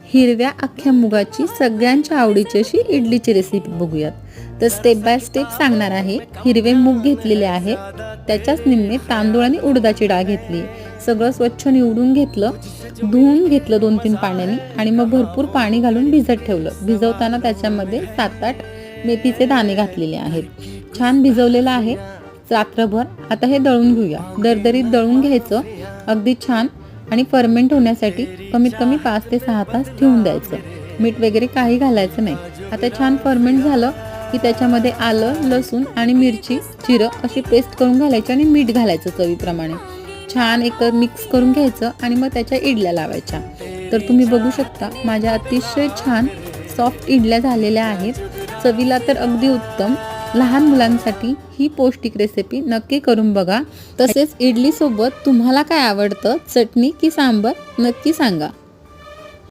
हिरव्या अख्ख्या मुगाची सगळ्यांच्या आवडीची अशी इडलीची रेसिपी बघूयात। तर स्टेप बाय स्टेप सांगणार आहे। हिरवे मूग घेतलेले आहेत, त्याच्याच निम्मे तांदूळ आणि उडदाची डाळ घेतली। सगळं स्वच्छ निवडून घेतलं, धुवून घेतलं 2-3 पाण्याने आणि मग भरपूर पाणी घालून भिजत ठेवलं। भिजवताना त्याच्यामध्ये 7-8 मेथीचे दाणे घातलेले आहेत। छान भिजवलेलं आहे रात्रभर। आता हे दळून घेऊया। दरदरीत दळून घ्यायचं अगदी छान आणि फर्मेंट होण्यासाठी कमीत कमी 5 ते 6 तास ठेवून द्यायचं। मीठ वगैरे काही घालायचं नाही। आता छान फर्मेंट झालं की त्याच्यामध्ये आलं, लसूण आणि मिरची जिरं अशी पेस्ट करून घालायची आणि मीठ घालायचं चवीप्रमाणे। छान एक मिक्स करून घ्यायचं आणि मग त्याच्या इडल्या लावायच्या। तर तुम्ही बघू शकता माझ्या अतिशय छान सॉफ्ट इडल्या झालेल्या आहेत। चवीला तर अगदी उत्तम। लहान मुलांसाठी ही पौष्टिक रेसिपी नक्की करून बघा। तसेच इडली सोबत तुम्हाला काय आवडतं, चटणी की सांबर, नक्की सांगा।